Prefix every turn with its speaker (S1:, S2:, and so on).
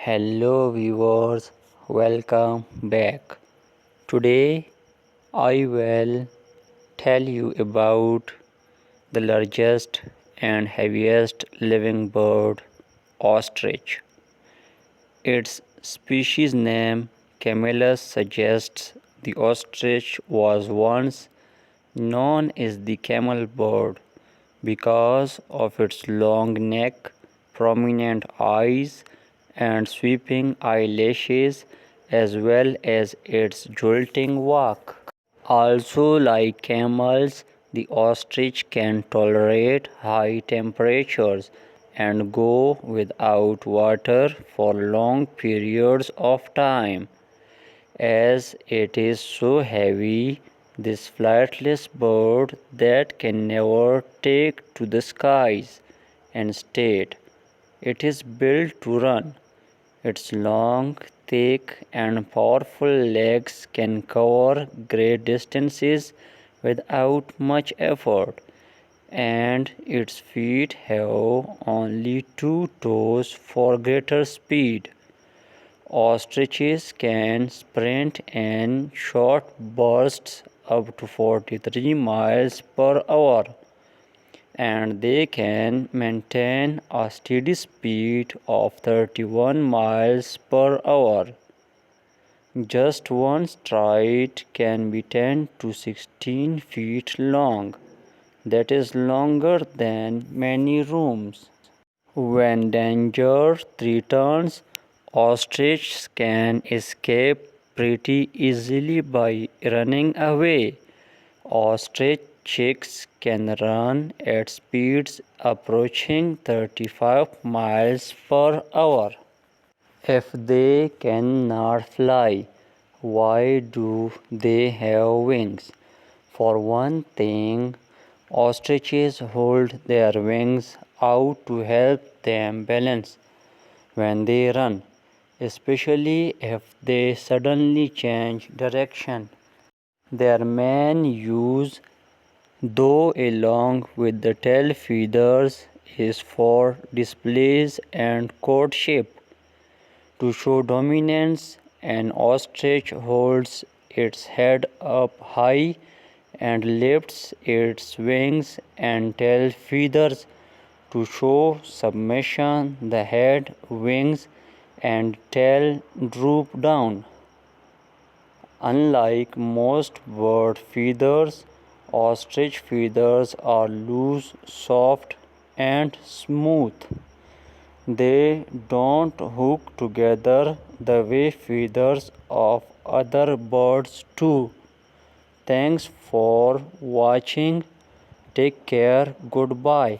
S1: Hello viewers, welcome back. Today I will tell you about the largest and heaviest living bird, ostrich. Its species name Camelus suggests the ostrich was once known as the camel bird because of its long neck, prominent eyes, and sweeping eyelashes, as well as its jolting walk. Also, like camels, the ostrich can tolerate high temperatures and go without water for long periods of time. As it is so heavy, this flightless bird that can never take to the skies, instead, it is built to run. Its long, thick, and powerful legs can cover great distances without much effort, and its feet have only two toes for greater speed. Ostriches can sprint in short bursts up to 43 miles per hour, and they can maintain a steady speed of 31 miles per hour. Just one stride can be 10 to 16 feet long. That is longer than many rooms. When danger threatens, ostriches can escape pretty easily by running away. Ostrich chicks can run at speeds approaching 35 miles per hour. If they cannot fly, why do they have wings? For one thing, ostriches hold their wings out to help them balance when they run, especially if they suddenly change direction. Their main use, though along with the tail feathers, is for displays and courtship. To show dominance, an ostrich holds its head up high and lifts its wings and tail feathers to show submission. The head, wings, and tail droop down. Unlike most bird feathers, ostrich feathers are loose, soft, and smooth. They don't hook together the way feathers of other birds do. Thanks for watching. Take care. Goodbye.